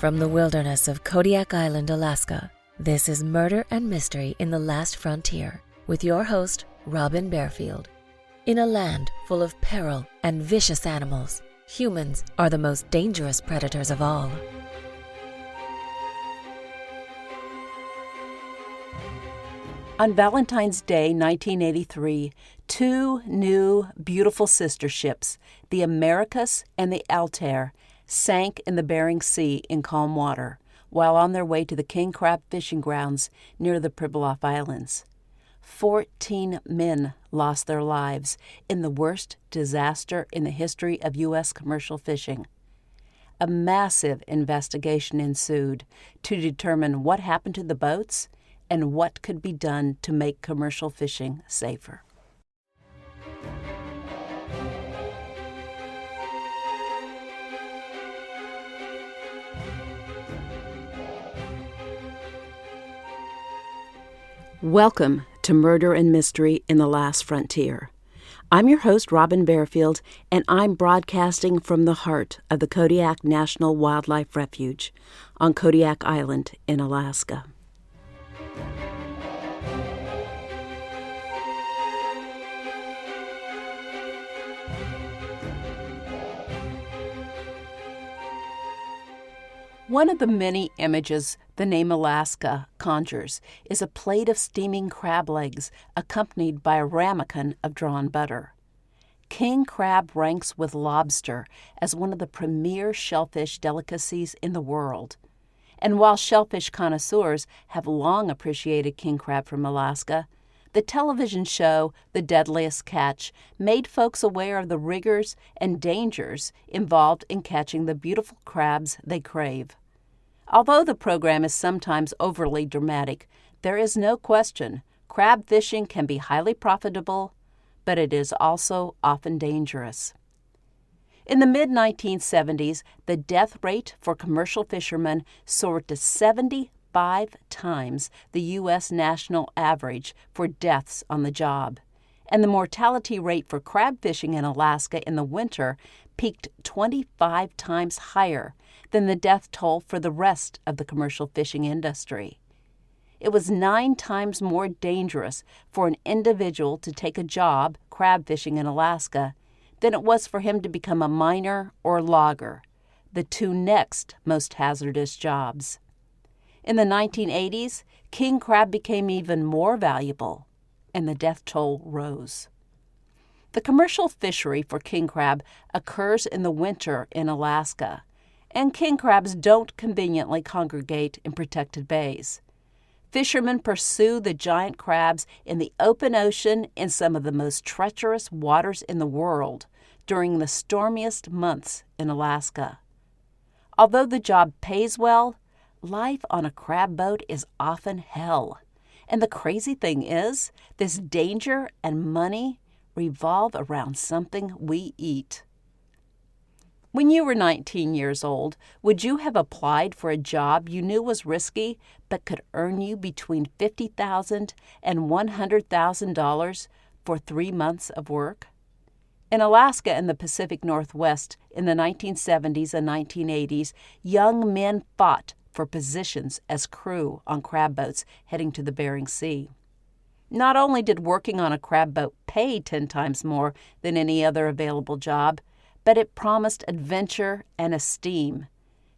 From the wilderness of Kodiak Island, Alaska, this is Murder and Mystery in the Last Frontier with your host, Robin Barefield. In a land full of peril and vicious animals, humans are the most dangerous predators of all. On Valentine's Day, 1983, two new, beautiful sister ships, the Americus and the Altair, sank in the Bering Sea in calm water while on their way to the king crab fishing grounds near the Pribilof Islands. 14 men lost their lives in the worst disaster in the history of U.S. commercial fishing. A massive investigation ensued to determine what happened to the boats and what could be done to make commercial fishing safer. Welcome to Murder and Mystery in the Last Frontier. I'm your host, Robin Barefield, and I'm broadcasting from the heart of the Kodiak National Wildlife Refuge on Kodiak Island in Alaska. One of the many images the name Alaska conjures is a plate of steaming crab legs accompanied by a ramekin of drawn butter. King crab ranks with lobster as one of the premier shellfish delicacies in the world. And while shellfish connoisseurs have long appreciated king crab from Alaska, the television show The Deadliest Catch made folks aware of the rigors and dangers involved in catching the beautiful crabs they crave. Although the program is sometimes overly dramatic, there is no question crab fishing can be highly profitable, but it is also often dangerous. In the mid-1970s, the death rate for commercial fishermen soared to 75 times the U.S. national average for deaths on the job, and the mortality rate for crab fishing in Alaska in the winter peaked 25 times higher than the death toll for the rest of the commercial fishing industry. It was 9 times more dangerous for an individual to take a job crab fishing in Alaska than it was for him to become a miner or logger, the two next most hazardous jobs. In the 1980s, king crab became even more valuable, and the death toll rose. The commercial fishery for king crab occurs in the winter in Alaska, and king crabs don't conveniently congregate in protected bays. Fishermen pursue the giant crabs in the open ocean in some of the most treacherous waters in the world during the stormiest months in Alaska. Although the job pays well, life on a crab boat is often hell. And the crazy thing is, this danger and money revolve around something we eat. When you were 19 years old, would you have applied for a job you knew was risky but could earn you between $50,000 and $100,000 for 3 months of work? In Alaska and the Pacific Northwest in the 1970s and 1980s, young men fought for positions as crew on crab boats heading to the Bering Sea. Not only did working on a crab boat pay 10 times more than any other available job, but it promised adventure and esteem.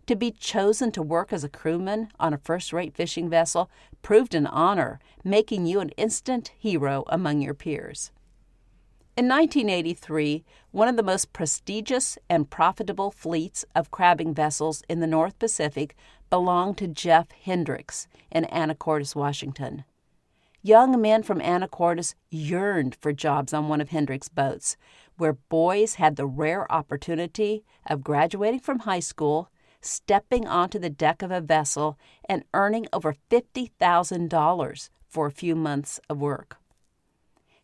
To be chosen to work as a crewman on a first-rate fishing vessel proved an honor, making you an instant hero among your peers. In 1983, one of the most prestigious and profitable fleets of crabbing vessels in the North Pacific belonged to Jeff Hendricks in Anacortes, Washington. Young men from Anacortes yearned for jobs on one of Hendricks' boats, where boys had the rare opportunity of graduating from high school, stepping onto the deck of a vessel, and earning over $50,000 for a few months of work.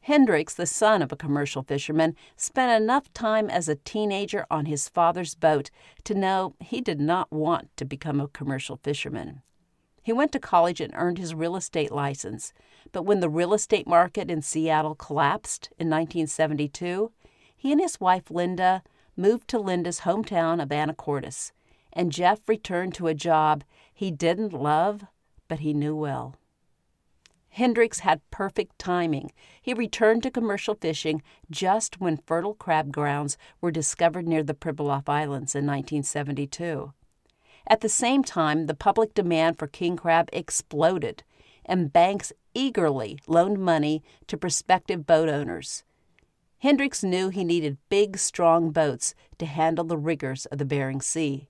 Hendricks, the son of a commercial fisherman, spent enough time as a teenager on his father's boat to know he did not want to become a commercial fisherman. He went to college and earned his real estate license, but when the real estate market in Seattle collapsed in 1972, he and his wife Linda moved to Linda's hometown of Anacortes, and Jeff returned to a job he didn't love, but he knew well. Hendricks had perfect timing. He returned to commercial fishing just when fertile crab grounds were discovered near the Pribilof Islands in 1972. At the same time, the public demand for king crab exploded, and banks eagerly loaned money to prospective boat owners. Hendricks knew he needed big, strong boats to handle the rigors of the Bering Sea,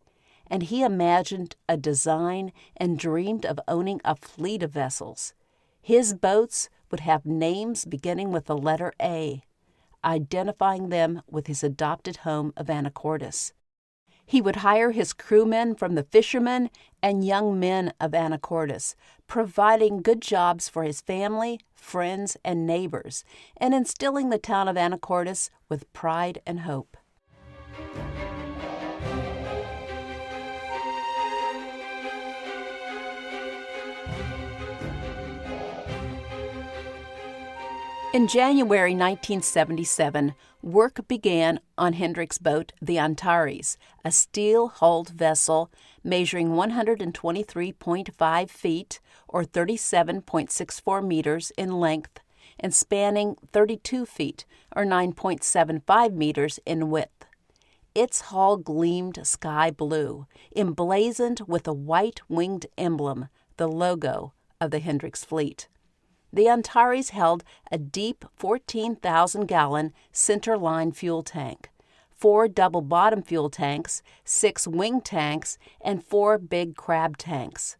and he imagined a design and dreamed of owning a fleet of vessels. His boats would have names beginning with the letter A, identifying them with his adopted home of Antares. He would hire his crewmen from the fishermen and young men of Antares, providing good jobs for his family, friends, and neighbors, and instilling the town of Antares with pride and hope. In January 1977, work began on Hendricks' boat, the Antares, a steel-hulled vessel measuring 123.5 feet or 37.64 meters in length and spanning 32 feet or 9.75 meters in width. Its hull gleamed sky blue, emblazoned with a white winged emblem, the logo of the Hendricks fleet. The Antares held a deep 14,000-gallon center-line fuel tank, 4 double-bottom fuel tanks, 6 wing tanks, and 4 big crab tanks.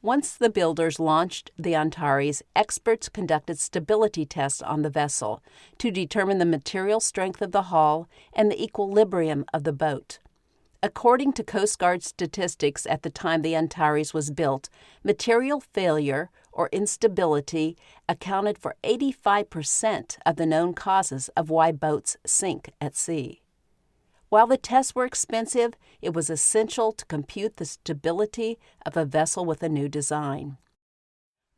Once the builders launched the Antares, experts conducted stability tests on the vessel to determine the material strength of the hull and the equilibrium of the boat. According to Coast Guard statistics at the time the Antares was built, material failure or instability accounted for 85% of the known causes of why boats sink at sea. While the tests were expensive, it was essential to compute the stability of a vessel with a new design.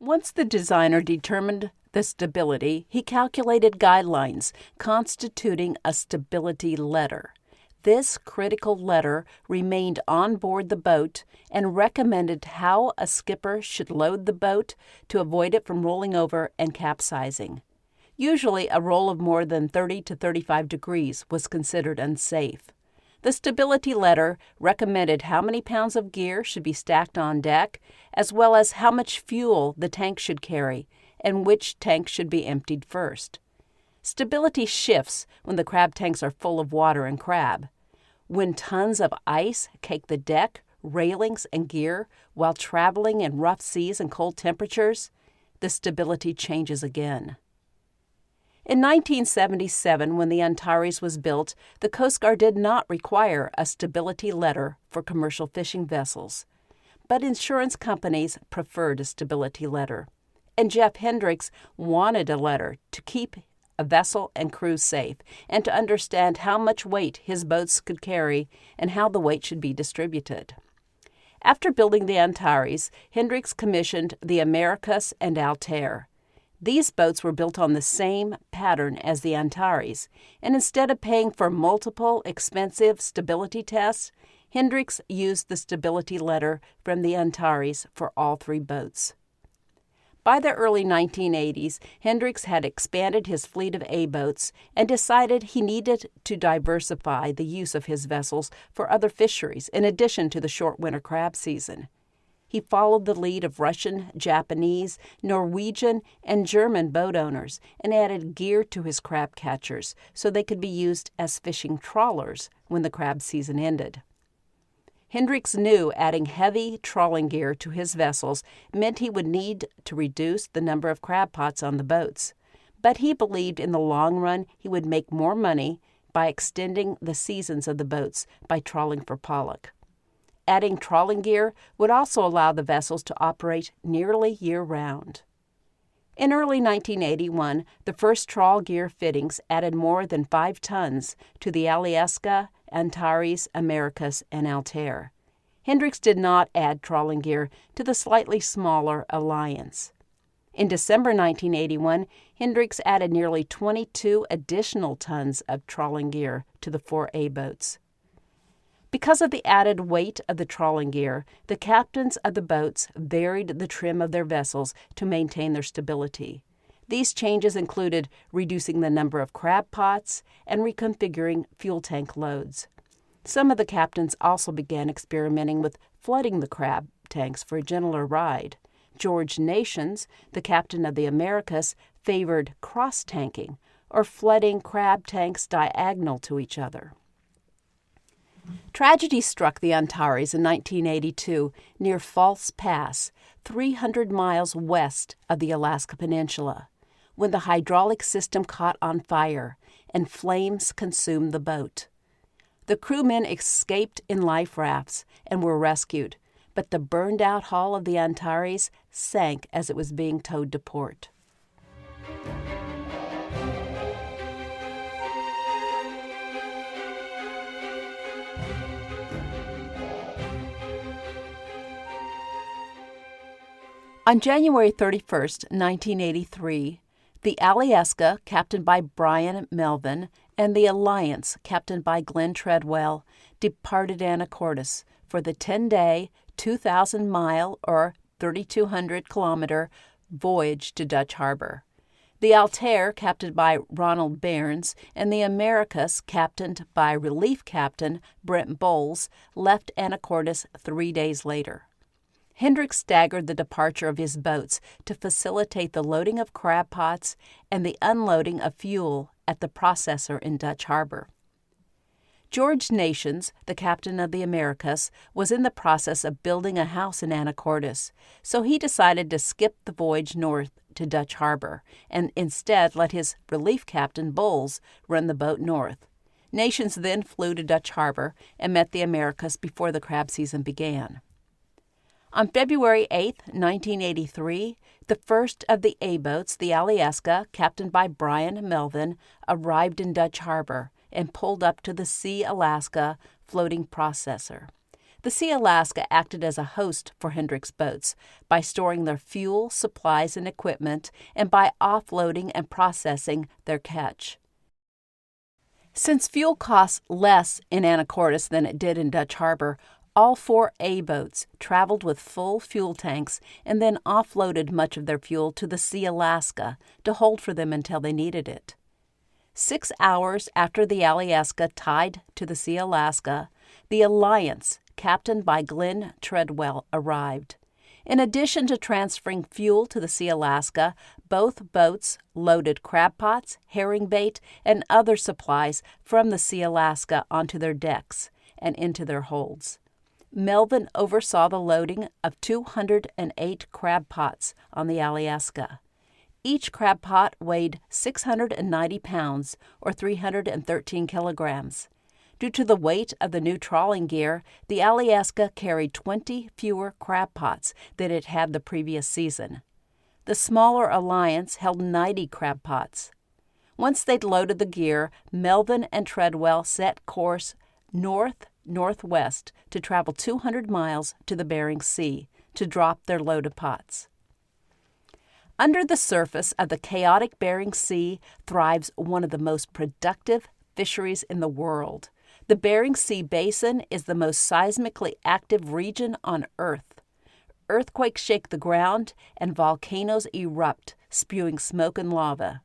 Once the designer determined the stability, he calculated guidelines constituting a stability letter. This critical letter remained on board the boat and recommended how a skipper should load the boat to avoid it from rolling over and capsizing. Usually, a roll of more than 30 to 35 degrees was considered unsafe. The stability letter recommended how many pounds of gear should be stacked on deck, as well as how much fuel the tank should carry and which tank should be emptied first. Stability shifts when the crab tanks are full of water and crab. When tons of ice cake the deck, railings, and gear while traveling in rough seas and cold temperatures, the stability changes again. In 1977, when the Antares was built, the Coast Guard did not require a stability letter for commercial fishing vessels, but insurance companies preferred a stability letter, and Jeff Hendricks wanted a letter to keep a vessel and crew safe, and to understand how much weight his boats could carry and how the weight should be distributed. After building the Antares, Hendricks commissioned the Americus and Altair. These boats were built on the same pattern as the Antares, and instead of paying for multiple expensive stability tests, Hendricks used the stability letter from the Antares for all 3 boats. By the early 1980s, Hendricks had expanded his fleet of A-boats and decided he needed to diversify the use of his vessels for other fisheries in addition to the short winter crab season. He followed the lead of Russian, Japanese, Norwegian, and German boat owners and added gear to his crab catchers so they could be used as fishing trawlers when the crab season ended. Hendricks knew adding heavy trawling gear to his vessels meant he would need to reduce the number of crab pots on the boats, but he believed in the long run he would make more money by extending the seasons of the boats by trawling for pollock. Adding trawling gear would also allow the vessels to operate nearly year-round. In early 1981, the first trawl gear fittings added more than 5 tons to the Alaska, Antares, Americus, and Altair. Hendricks did not add trawling gear to the slightly smaller Alliance. In December 1981, Hendricks added nearly 22 additional tons of trawling gear to the 4 A-boats. Because of the added weight of the trawling gear, the captains of the boats varied the trim of their vessels to maintain their stability. These changes included reducing the number of crab pots and reconfiguring fuel tank loads. Some of the captains also began experimenting with flooding the crab tanks for a gentler ride. George Nations, the captain of the Americus, favored cross-tanking, or flooding crab tanks diagonal to each other. Tragedy struck the Antares in 1982 near False Pass, 300 miles west of the Alaska Peninsula, when the hydraulic system caught on fire and flames consumed the boat. The crewmen escaped in life rafts and were rescued, but the burned-out hull of the Antares sank as it was being towed to port. On January 31, 1983, the Alyeska, captained by Brian Melvin, and the Alliance, captained by Glenn Treadwell, departed Anacortes for the 10-day, 2,000-mile or 3,200-kilometer voyage to Dutch Harbor. The Altair, captained by Ronald Bairns, and the Americus, captained by Relief Captain Brent Bowles, left Anacortes 3 days later. Hendricks staggered the departure of his boats to facilitate the loading of crab pots and the unloading of fuel at the processor in Dutch Harbor. George Nations, the captain of the Americus, was in the process of building a house in Anacortes, so he decided to skip the voyage north to Dutch Harbor and instead let his relief captain Bowles run the boat north. Nations then flew to Dutch Harbor and met the Americus before the crab season began. On February 8, 1983, the first of the A-boats, the Alyeska, captained by Brian Melvin, arrived in Dutch Harbor and pulled up to the Sea Alaska floating processor. The Sea Alaska acted as a host for Hendricks' boats by storing their fuel, supplies, and equipment, and by offloading and processing their catch. Since fuel costs less in Anacortes than it did in Dutch Harbor, all 4 A-boats traveled with full fuel tanks and then offloaded much of their fuel to the Sea Alaska to hold for them until they needed it. 6 hours after the Alyeska tied to the Sea Alaska, the Alliance, captained by Glenn Treadwell, arrived. In addition to transferring fuel to the Sea Alaska, both boats loaded crab pots, herring bait, and other supplies from the Sea Alaska onto their decks and into their holds. Melvin oversaw the loading of 208 crab pots on the Alyeska. Each crab pot weighed 690 pounds, or 313 kilograms. Due to the weight of the new trawling gear, the Alyeska carried 20 fewer crab pots than it had the previous season. The smaller Alliance held 90 crab pots. Once they'd loaded the gear, Melvin and Treadwell set course north-northwest to travel 200 miles to the Bering Sea to drop their load of pots. Under the surface of the chaotic Bering Sea thrives one of the most productive fisheries in the world. The Bering Sea Basin is the most seismically active region on Earth. Earthquakes shake the ground and volcanoes erupt, spewing smoke and lava.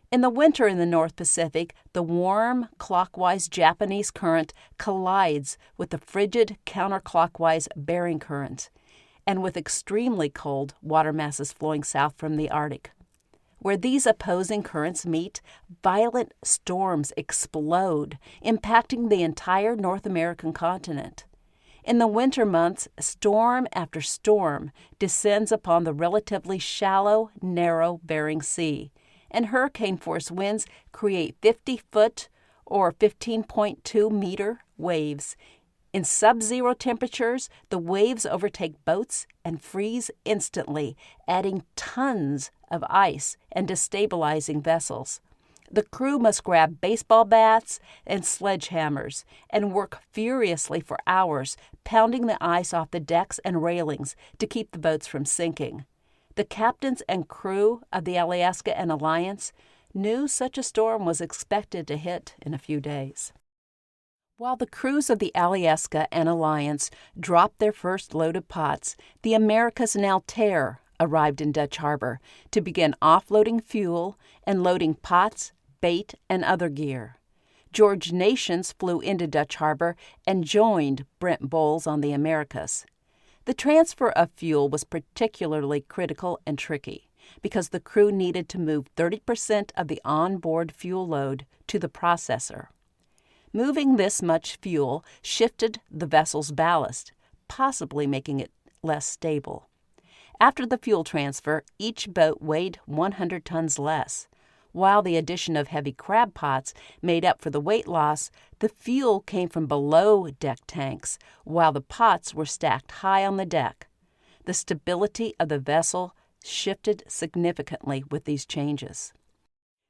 In the winter in the North Pacific, the warm, clockwise Japanese current collides with the frigid, counterclockwise Bering Current, and with extremely cold water masses flowing south from the Arctic. Where these opposing currents meet, violent storms explode, impacting the entire North American continent. In the winter months, storm after storm descends upon the relatively shallow, narrow Bering Sea, and hurricane-force winds create 50-foot or 15.2-meter waves. In sub-zero temperatures, the waves overtake boats and freeze instantly, adding tons of ice and destabilizing vessels. The crew must grab baseball bats and sledgehammers and work furiously for hours, pounding the ice off the decks and railings to keep the boats from sinking. The captains and crew of the Alyeska and Alliance knew such a storm was expected to hit in a few days. While the crews of the Alyeska and Alliance dropped their first load of pots, the Americus and Altair arrived in Dutch Harbor to begin offloading fuel and loading pots, bait, and other gear. George Nations flew into Dutch Harbor and joined Brent Bowles on the Americus. The transfer of fuel was particularly critical and tricky because the crew needed to move 30% of the onboard fuel load to the processor. Moving this much fuel shifted the vessel's ballast, possibly making it less stable. After the fuel transfer, each boat weighed 100 tons less. While the addition of heavy crab pots made up for the weight loss, the fuel came from below deck tanks, while the pots were stacked high on the deck. The stability of the vessel shifted significantly with these changes.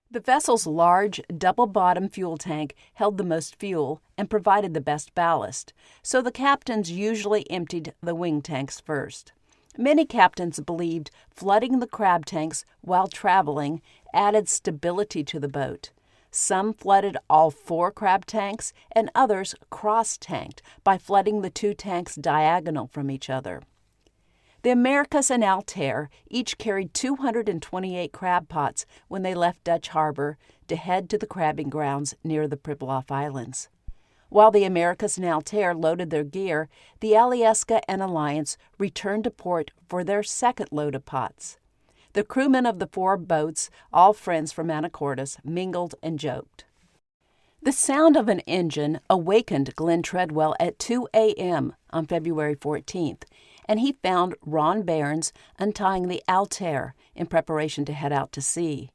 The vessel's large, double-bottom fuel tank held the most fuel and provided the best ballast, so the captains usually emptied the wing tanks first. Many captains believed flooding the crab tanks while traveling added stability to the boat. Some flooded all 4 crab tanks, and others cross-tanked by flooding the 2 tanks diagonal from each other. The Americus and Altair each carried 228 crab pots when they left Dutch Harbor to head to the crabbing grounds near the Pribilof Islands. While the Americus and Altair loaded their gear, the Alyeska and Alliance returned to port for their second load of pots. The crewmen of the 4 boats, all friends from Antares, mingled and joked. The sound of an engine awakened Glenn Treadwell at 2 a.m. on February 14th, and he found Ron Barnes untying the Altair in preparation to head out to sea.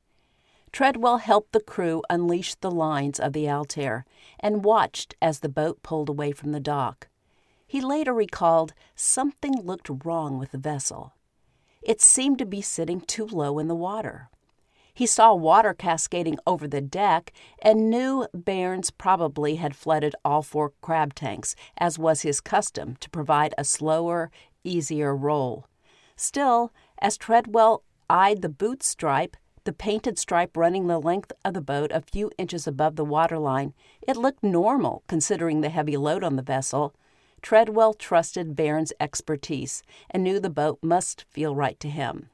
Treadwell helped the crew unleash the lines of the Altair and watched as the boat pulled away from the dock. He later recalled something looked wrong with the vessel. It seemed to be sitting too low in the water. He saw water cascading over the deck and knew Barnes probably had flooded all 4 crab tanks, as was his custom, to provide a slower, easier roll. Still, as Treadwell eyed the boot stripe, the painted stripe running the length of the boat a few inches above the waterline, it looked normal considering the heavy load on the vessel. Treadwell trusted Barnes' expertise and knew the boat must feel right to him.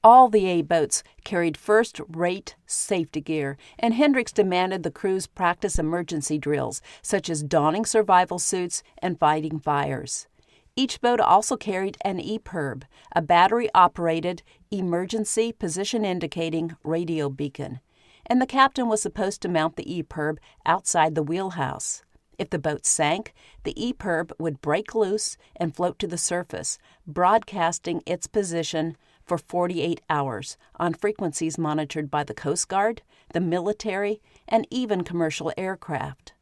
All the A boats carried first-rate safety gear, and Hendricks demanded the crews practice emergency drills, such as donning survival suits and fighting fires. Each boat also carried an EPIRB, a battery-operated, emergency position-indicating radio beacon, and the captain was supposed to mount the EPIRB outside the wheelhouse. If the boat sank, the EPIRB would break loose and float to the surface, broadcasting its position for 48 hours on frequencies monitored by the Coast Guard, the military, and even commercial aircraft.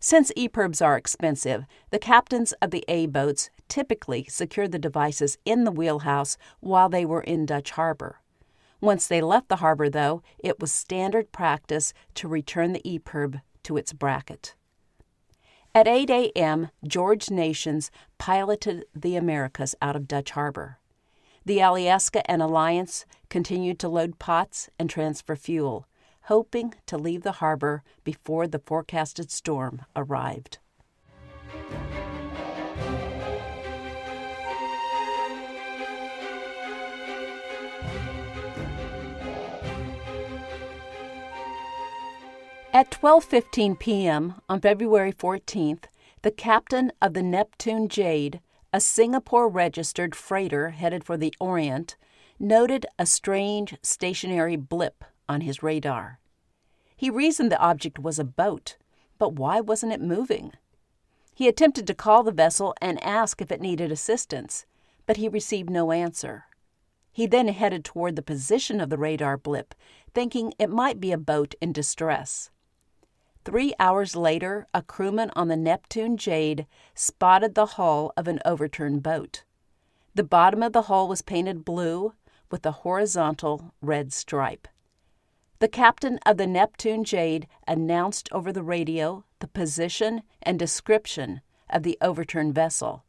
Since EPIRBs are expensive, the captains of the A boats typically secured the devices in the wheelhouse while they were in Dutch Harbor. Once they left the harbor, though, it was standard practice to return the EPIRB to its bracket. At 8 a.m., George Nations piloted the Americas out of Dutch Harbor. The Alyeska and Alliance continued to load pots and transfer fuel, hoping to leave the harbor before the forecasted storm arrived. At 12:15 p.m. on February 14th, the captain of the Neptune Jade, a Singapore-registered freighter headed for the Orient, noted a strange stationary blip on his radar. He reasoned the object was a boat, but why wasn't it moving? He attempted to call the vessel and ask if it needed assistance, but he received no answer. He then headed toward the position of the radar blip, thinking it might be a boat in distress. 3 hours later, a crewman on the Neptune Jade spotted the hull of an overturned boat. The bottom of the hull was painted blue with a horizontal red stripe. The captain of the Neptune Jade announced over the radio the position and description of the overturned vessel,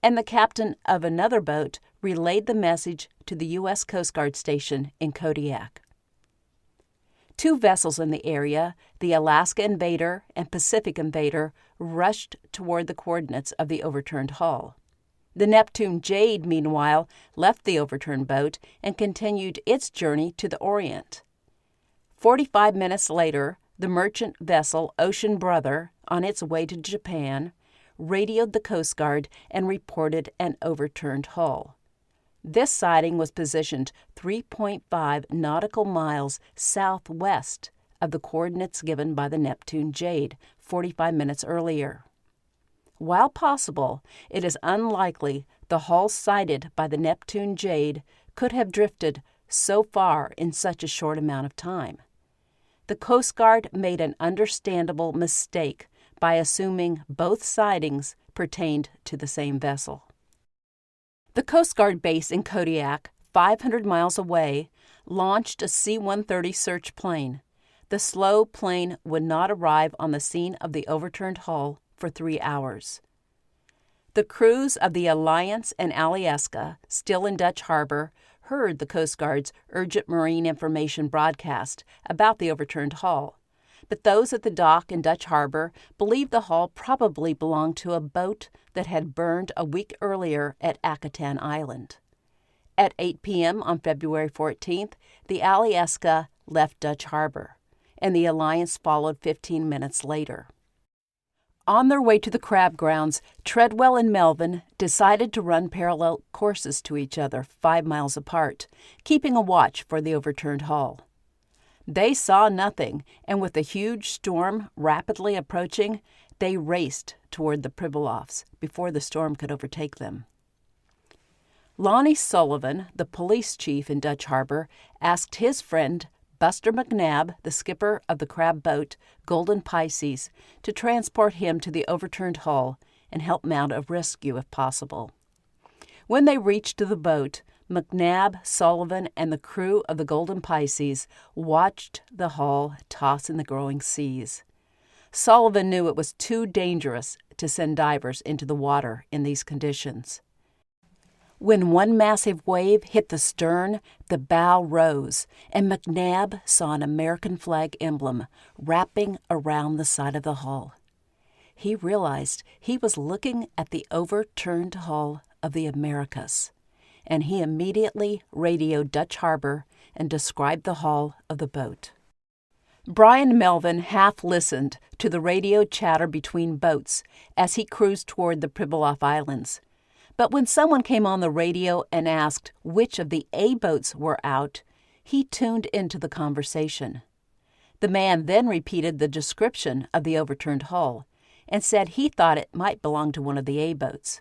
and the captain of another boat relayed the message to the U.S. Coast Guard station in Kodiak. Two vessels in the area, the Alaska Invader and Pacific Invader, rushed toward the coordinates of the overturned hull. The Neptune Jade, meanwhile, left the overturned boat and continued its journey to the Orient. 45 minutes later, the merchant vessel Ocean Brother, on its way to Japan, radioed the Coast Guard and reported an overturned hull. This sighting was positioned 3.5 nautical miles southwest of the coordinates given by the Neptune Jade 45 minutes earlier. While possible, it is unlikely the hull sighted by the Neptune Jade could have drifted so far in such a short amount of time. The Coast Guard made an understandable mistake by assuming both sightings pertained to the same vessel. The Coast Guard base in Kodiak, 500 miles away, launched a C-130 search plane. The slow plane would not arrive on the scene of the overturned hull for 3 hours. The crews of the Alliance and Alyeska, still in Dutch Harbor, heard the Coast Guard's urgent marine information broadcast about the overturned hull, but those at the dock in Dutch Harbor believed the hull probably belonged to a boat that had burned a week earlier at Akutan Island. At 8 p.m. on February 14th, the Alyeska left Dutch Harbor, and the Alliance followed 15 minutes later. On their way to the crab grounds, Treadwell and Melvin decided to run parallel courses to each other 5 miles apart, keeping a watch for the overturned hull. They saw nothing, and with a huge storm rapidly approaching, they raced toward the Pribilofs before the storm could overtake them. Lonnie Sullivan, the police chief in Dutch Harbor, asked his friend Buster McNabb, the skipper of the crab boat Golden Pisces, to transport him to the overturned hull and help mount a rescue if possible. When they reached the boat, McNabb, Sullivan, and the crew of the Golden Pisces watched the hull toss in the growing seas. Sullivan knew it was too dangerous to send divers into the water in these conditions. When one massive wave hit the stern, the bow rose, and McNabb saw an American flag emblem wrapping around the side of the hull. He realized he was looking at the overturned hull of the Americus, and he immediately radioed Dutch Harbor and described the hull of the boat. Brian Melvin half listened to the radio chatter between boats as he cruised toward the Pribilof Islands. But when someone came on the radio and asked which of the A boats were out, he tuned into the conversation. The man then repeated the description of the overturned hull and said he thought it might belong to one of the A boats.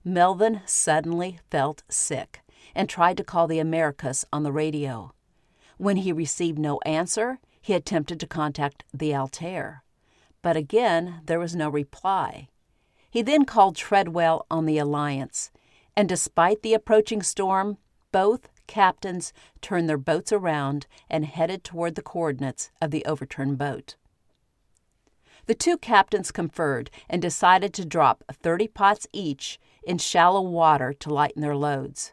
Melvin suddenly felt sick and tried to call the Americus on the radio. When he received no answer, he attempted to contact the Altair. But again, there was no reply. He then called Treadwell on the Alliance, and despite the approaching storm, both captains turned their boats around and headed toward the coordinates of the overturned boat. The two captains conferred and decided to drop 30 pots each in shallow water to lighten their loads.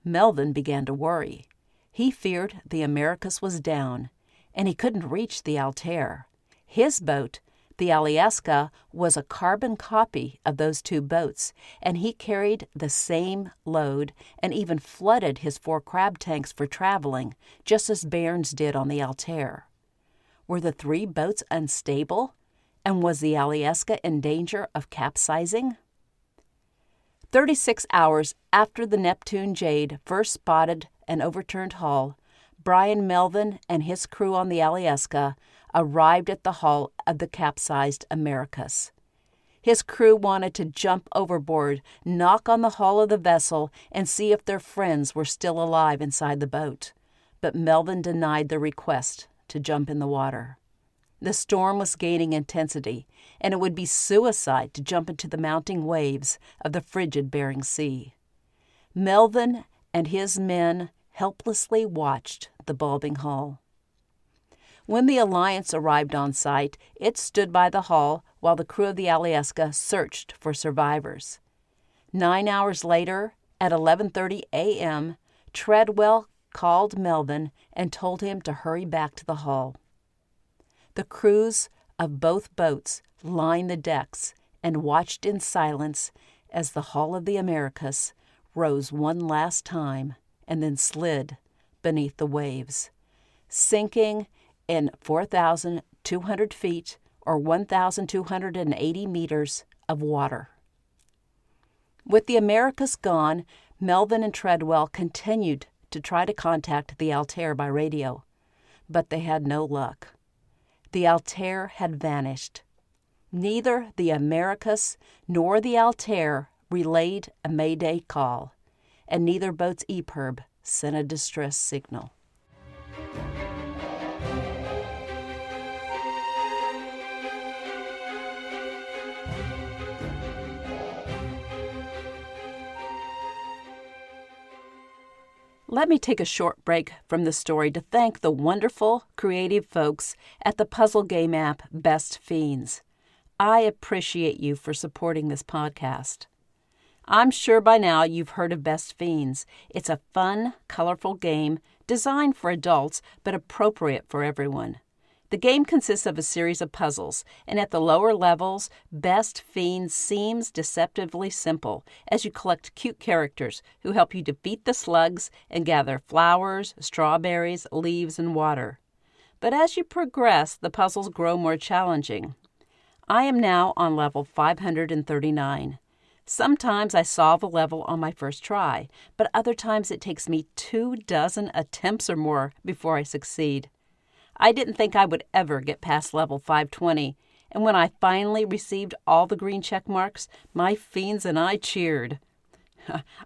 Melvin began to worry. He feared the Americus was down, and he couldn't reach the Altair. His boat, the Alyeska, was a carbon copy of those two boats, and he carried the same load and even flooded his 4 crab tanks for traveling, just as Barents did on the Altair. Were the 3 boats unstable, and was the Alyeska in danger of capsizing? 36 hours after the Neptune Jade first spotted an overturned hull, Brian Melvin and his crew on the Alyeska arrived at the hull of the capsized Americus. His crew wanted to jump overboard, knock on the hull of the vessel, and see if their friends were still alive inside the boat. But Melvin denied their request to jump in the water. The storm was gaining intensity, and it would be suicide to jump into the mounting waves of the frigid Bering Sea. Melvin and his men helplessly watched the bulbing hull. When the Alliance arrived on site, it stood by the hull while the crew of the Alyeska searched for survivors. 9 hours later, at 11:30 a.m., Treadwell called Melvin and told him to hurry back to the hull. The crews of both boats lined the decks and watched in silence as the hull of the Americus rose one last time and then slid beneath the waves, sinking in 4,200 feet or 1,280 meters of water. With the Americus gone, Melvin and Treadwell continued to try to contact the Altair by radio, but they had no luck. The Altair had vanished. Neither the Americus nor the Altair relayed a Mayday call, and neither boat's EPIRB sent a distress signal. Let me take a short break from the story to thank the wonderful, creative folks at the puzzle game app Best Fiends. I appreciate you for supporting this podcast. I'm sure by now you've heard of Best Fiends. It's a fun, colorful game designed for adults but appropriate for everyone. The game consists of a series of puzzles, and at the lower levels, Best Fiends seems deceptively simple as you collect cute characters who help you defeat the slugs and gather flowers, strawberries, leaves, and water. But as you progress, the puzzles grow more challenging. I am now on level 539. Sometimes I solve a level on my first try, but other times it takes me 24 attempts or more before I succeed. I didn't think I would ever get past level 520, and when I finally received all the green check marks, my fiends and I cheered.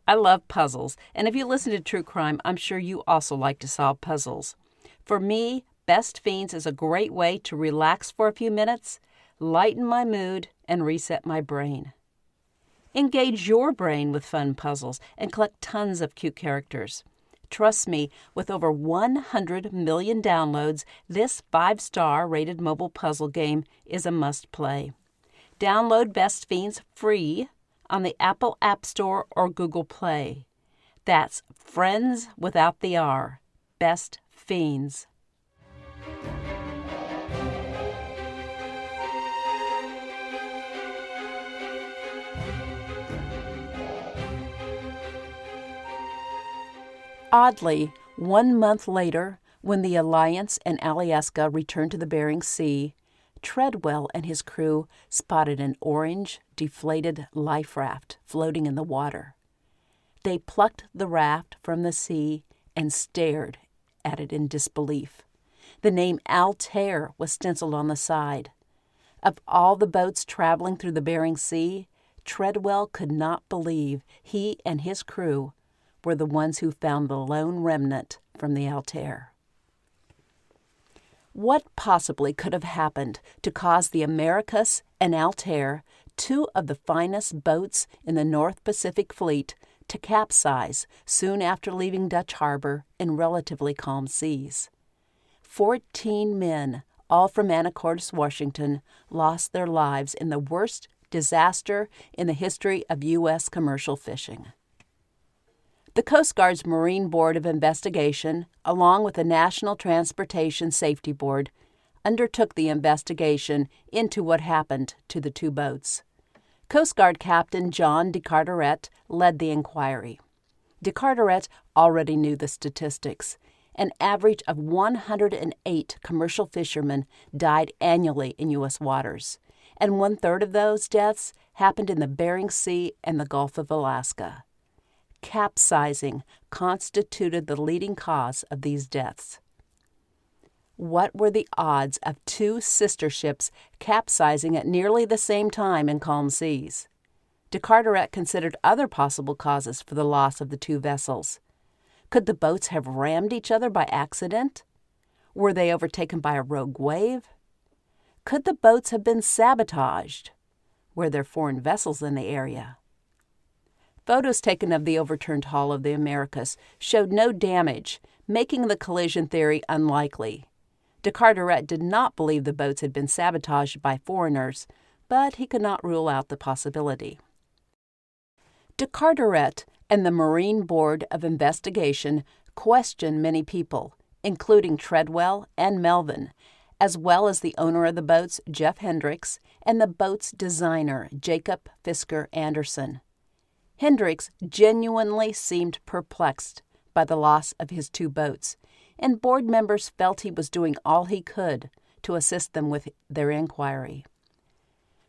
I love puzzles, and if you listen to True Crime, I'm sure you also like to solve puzzles. For me, Best Fiends is a great way to relax for a few minutes, lighten my mood, and reset my brain. Engage your brain with fun puzzles and collect tons of cute characters. Trust me, with over 100 million downloads, this 5-star rated mobile puzzle game is a must-play. Download Best Fiends free on the Apple App Store or Google Play. That's Friends without the R. Best Fiends. Oddly, 1 month later, when the Alliance and Alaska returned to the Bering Sea, Treadwell and his crew spotted an orange, deflated life raft floating in the water. They plucked the raft from the sea and stared at it in disbelief. The name Altair was stenciled on the side. Of all the boats traveling through the Bering Sea, Treadwell could not believe he and his crew were the ones who found the lone remnant from the Altair. What possibly could have happened to cause the Americus and Altair, two of the finest boats in the North Pacific Fleet, to capsize soon after leaving Dutch Harbor in relatively calm seas? 14 men, all from Antares, Washington, lost their lives in the worst disaster in the history of U.S. commercial fishing. The Coast Guard's Marine Board of Investigation, along with the National Transportation Safety Board, undertook the investigation into what happened to the two boats. Coast Guard Captain John DeCarteret led the inquiry. DeCarteret already knew the statistics. An average of 108 commercial fishermen died annually in U.S. waters, and 1/3 of those deaths happened in the Bering Sea and the Gulf of Alaska. Capsizing constituted the leading cause of these deaths. What were the odds of two sister ships capsizing at nearly the same time in calm seas? DeCarteret considered other possible causes for the loss of the two vessels. Could the boats have rammed each other by accident? Were they overtaken by a rogue wave? Could the boats have been sabotaged? Were there foreign vessels in the area? Photos taken of the overturned hull of the Americus showed no damage, making the collision theory unlikely. DeCarteret did not believe the boats had been sabotaged by foreigners, but he could not rule out the possibility. DeCarteret and the Marine Board of Investigation questioned many people, including Treadwell and Melvin, as well as the owner of the boats, Jeff Hendricks, and the boat's designer, Jacob Fisker Anderson. Hendricks genuinely seemed perplexed by the loss of his 2 boats, and board members felt he was doing all he could to assist them with their inquiry.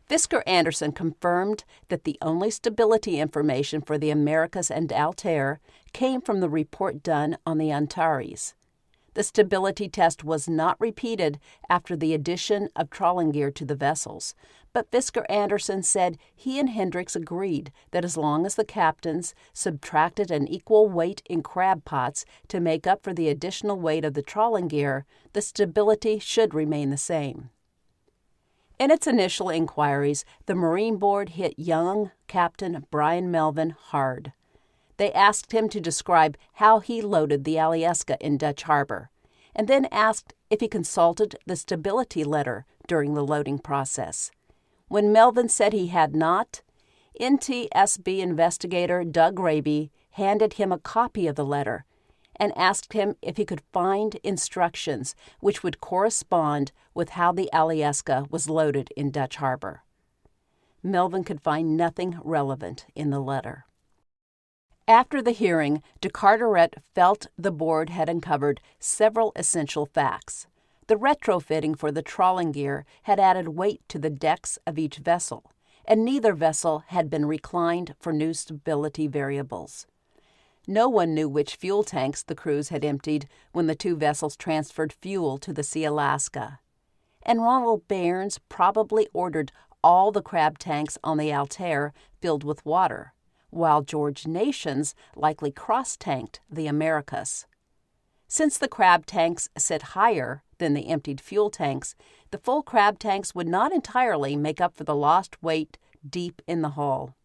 Fisker Anderson confirmed that the only stability information for the Americus and Altair came from the report done on the Antares. The stability test was not repeated after the addition of trawling gear to the vessels, but Fisker Anderson said he and Hendricks agreed that as long as the captains subtracted an equal weight in crab pots to make up for the additional weight of the trawling gear, the stability should remain the same. In its initial inquiries, the Marine Board hit young Captain Brian Melvin hard. They asked him to describe how he loaded the Alyeska in Dutch Harbor, and then asked if he consulted the stability letter during the loading process. When Melvin said he had not, NTSB investigator Doug Raby handed him a copy of the letter and asked him if he could find instructions which would correspond with how the Alyeska was loaded in Dutch Harbor. Melvin could find nothing relevant in the letter. After the hearing, de Carteret felt the board had uncovered several essential facts. The retrofitting for the trawling gear had added weight to the decks of each vessel, and neither vessel had been reclined for new stability variables. No one knew which fuel tanks the crews had emptied when the 2 vessels transferred fuel to the Sea Alaska. And Ronald Bairns probably ordered all the crab tanks on the Altair filled with water, while George Nations likely cross-tanked the Americus. Since the crab tanks sit higher than the emptied fuel tanks, the full crab tanks would not entirely make up for the lost weight deep in the hull.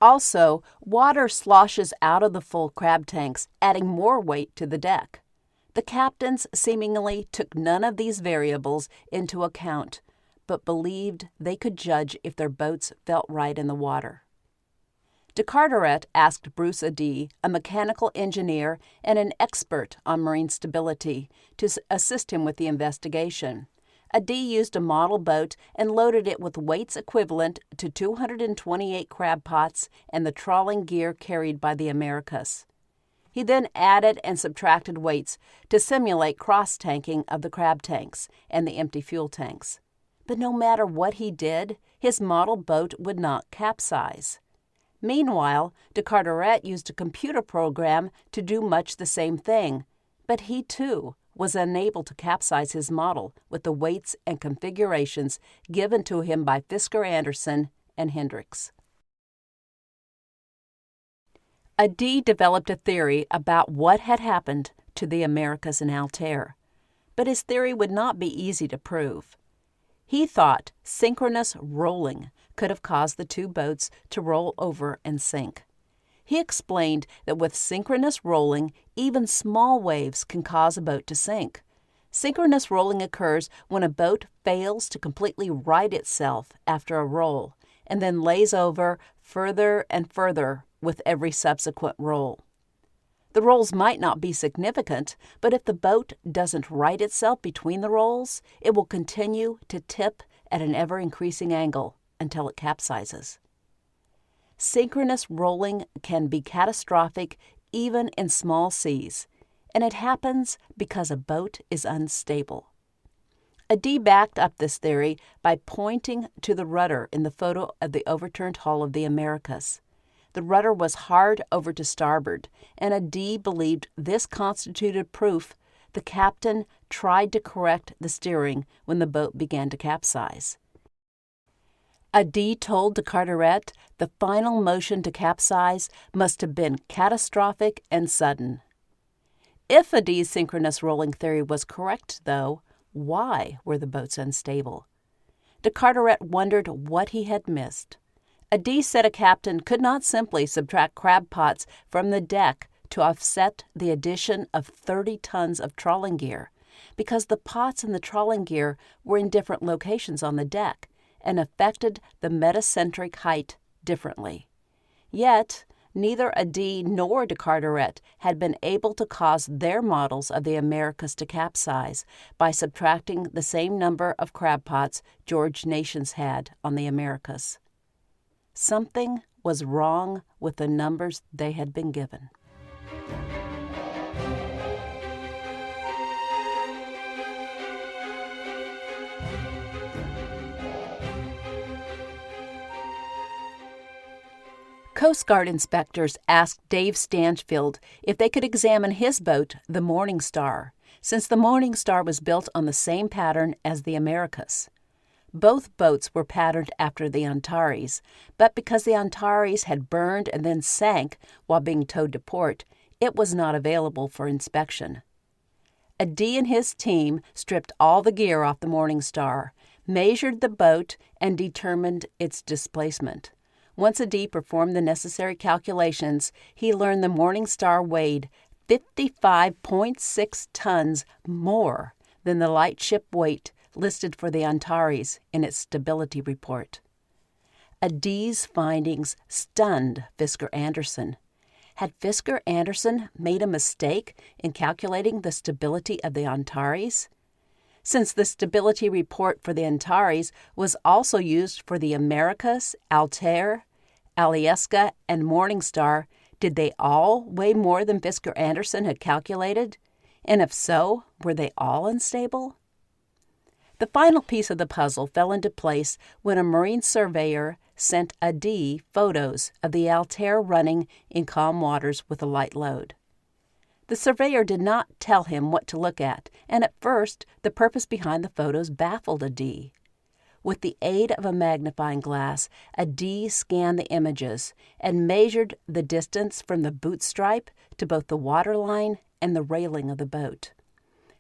Also, water sloshes out of the full crab tanks, adding more weight to the deck. The captains seemingly took none of these variables into account, but believed they could judge if their boats felt right in the water. De Carteret asked Bruce Adie, a mechanical engineer and an expert on marine stability, to assist him with the investigation. Adie used a model boat and loaded it with weights equivalent to 228 crab pots and the trawling gear carried by the Americus. He then added and subtracted weights to simulate cross-tanking of the crab tanks and the empty fuel tanks. But no matter what he did, his model boat would not capsize. Meanwhile, de Carteret used a computer program to do much the same thing, but he too was unable to capsize his model with the weights and configurations given to him by Fisker Anderson and Hendricks. Adie developed a theory about what had happened to the Americas and Altair, but his theory would not be easy to prove. He thought synchronous rolling could have caused the 2 boats to roll over and sink. He explained that with synchronous rolling, even small waves can cause a boat to sink. Synchronous rolling occurs when a boat fails to completely right itself after a roll and then lays over further and further with every subsequent roll. The rolls might not be significant, but if the boat doesn't right itself between the rolls, it will continue to tip at an ever-increasing angle until it capsizes. Synchronous rolling can be catastrophic even in small seas, and it happens because a boat is unstable. Adie backed up this theory by pointing to the rudder in the photo of the overturned hull of the Americus. The rudder was hard over to starboard, and Adie believed this constituted proof the captain tried to correct the steering when the boat began to capsize. Adie told de Carteret the final motion to capsize must have been catastrophic and sudden. If Adie's synchronous rolling theory was correct, though, why were the boats unstable? De Carteret wondered what he had missed. Adie said a captain could not simply subtract crab pots from the deck to offset the addition of 30 tons of trawling gear, because the pots and the trawling gear were in different locations on the deck and affected the metacentric height differently. Yet, neither Adie nor de Carteret had been able to cause their models of the Americus to capsize by subtracting the same number of crab pots George Nations had on the Americus. Something was wrong with the numbers they had been given. Coast Guard inspectors asked Dave Stanfield if they could examine his boat, the Morning Star, since the Morning Star was built on the same pattern as the Americus. Both boats were patterned after the Antares, but because the Antares had burned and then sank while being towed to port, it was not available for inspection. Adie and his team stripped all the gear off the Morning Star, measured the boat, and determined its displacement. Once Adie performed the necessary calculations, he learned the Morning Star weighed 55.6 tons more than the light ship weight listed for the Antares in its stability report. Adie's findings stunned Fisker Anderson. Had Fisker Anderson made a mistake in calculating the stability of the Antares? Since the stability report for the Antares was also used for the Americus, Altair, Alyeska, and Morning Star, did they all weigh more than Fisker Anderson had calculated? And if so, were they all unstable? The final piece of the puzzle fell into place when a marine surveyor sent Adie photos of the Altair running in calm waters with a light load. The surveyor did not tell him what to look at, and at first the purpose behind the photos baffled Adie. With the aid of a magnifying glass, Adie scanned the images and measured the distance from the boot stripe to both the waterline and the railing of the boat.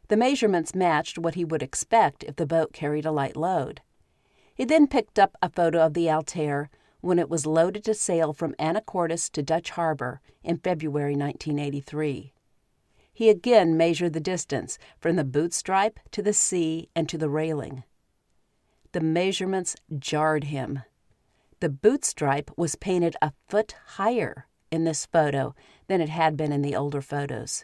The measurements matched what he would expect if the boat carried a light load. He then picked up a photo of the Altair when it was loaded to sail from Anacortes to Dutch Harbor in February 1983. He again measured the distance from the boot stripe to the sea and to the railing. The measurements jarred him. The boot stripe was painted a foot higher in this photo than it had been in the older photos.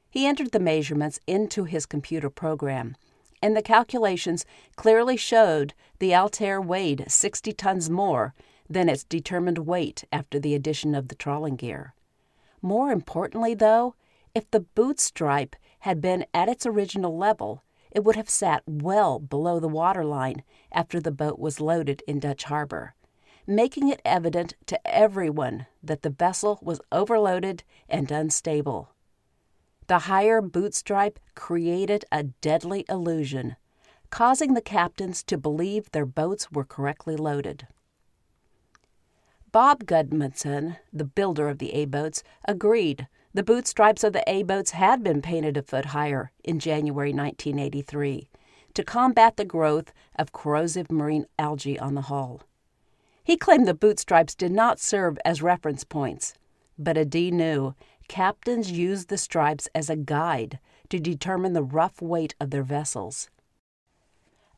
He entered the measurements into his computer program, and the calculations clearly showed the Altair weighed 60 tons more than its determined weight after the addition of the trawling gear. More importantly, though, if the boot stripe had been at its original level, it would have sat well below the waterline after the boat was loaded in Dutch Harbor, making it evident to everyone that the vessel was overloaded and unstable. The higher boot stripe created a deadly illusion, causing the captains to believe their boats were correctly loaded. Bob Gudmundson, the builder of the A-boats, agreed the boot stripes of the A-boats had been painted a foot higher in January 1983 to combat the growth of corrosive marine algae on the hull. He claimed the boot stripes did not serve as reference points, but Adie knew captains used the stripes as a guide to determine the rough weight of their vessels.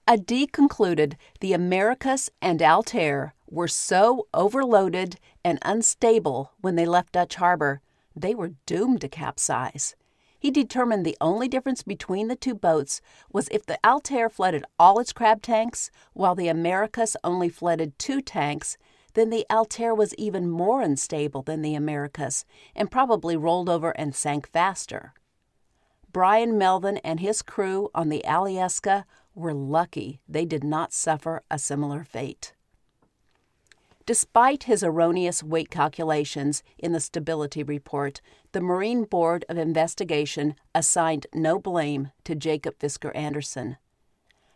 Adie concluded the Americus and Altair were so overloaded and unstable when they left Dutch Harbor, they were doomed to capsize. He determined the only difference between the two boats was if the Altair flooded all its crab tanks, while the Americus only flooded 2 tanks, then the Altair was even more unstable than the Americus and probably rolled over and sank faster. Brian Melvin and his crew on the Alyeska were lucky they did not suffer a similar fate. Despite his erroneous weight calculations in the stability report, the Marine Board of Investigation assigned no blame to Jacob Fisker Anderson.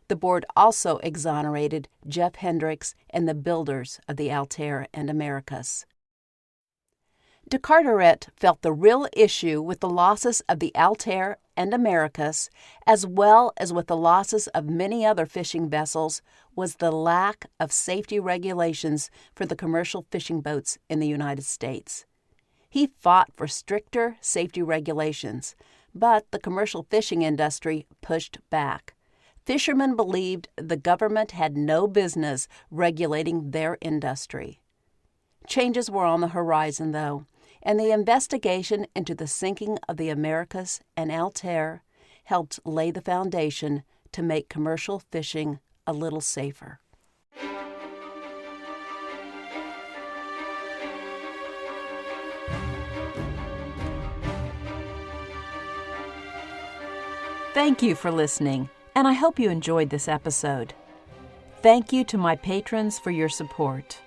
The board also exonerated Jeff Hendricks and the builders of the Altair and Americus. De Carteret felt the real issue with the losses of the Altair and Americus, as well as with the losses of many other fishing vessels, was the lack of safety regulations for the commercial fishing boats in the United States. He fought for stricter safety regulations, but the commercial fishing industry pushed back. Fishermen believed the government had no business regulating their industry. Changes were on the horizon, though, and the investigation into the sinking of the Americus and Altair helped lay the foundation to make commercial fishing a little safer. Thank you for listening, and I hope you enjoyed this episode. Thank you to my patrons for your support.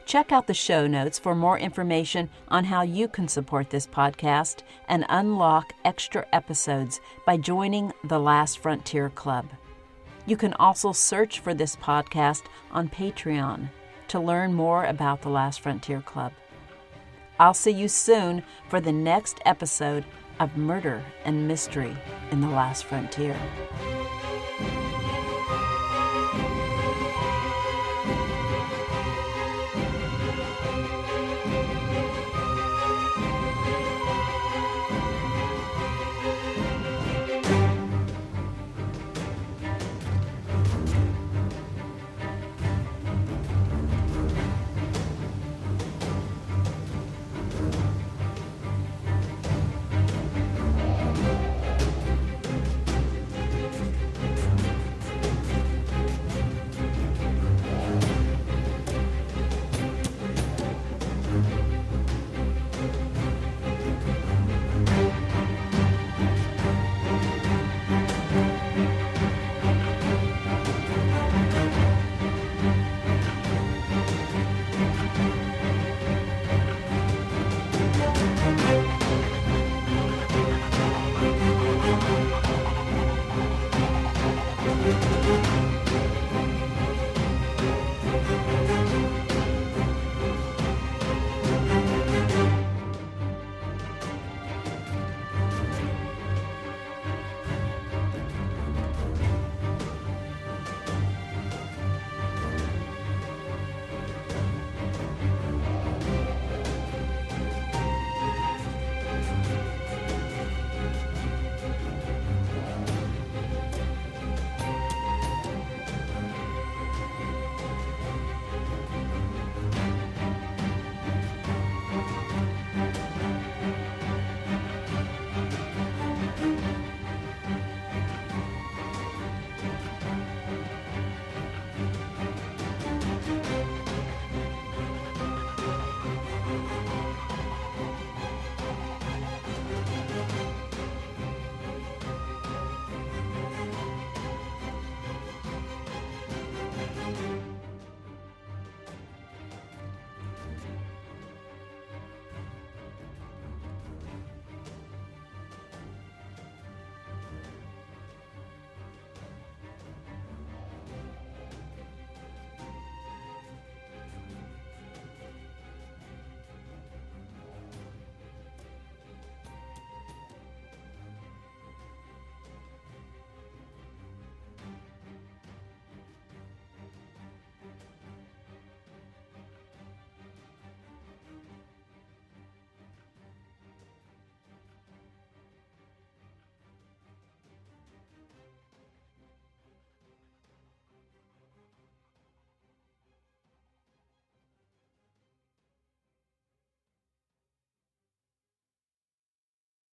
Check out the show notes for more information on how you can support this podcast and unlock extra episodes by joining the Last Frontier Club. You can also search for this podcast on Patreon to learn more about the Last Frontier Club. I'll see you soon for the next episode of Murder and Mystery in the Last Frontier.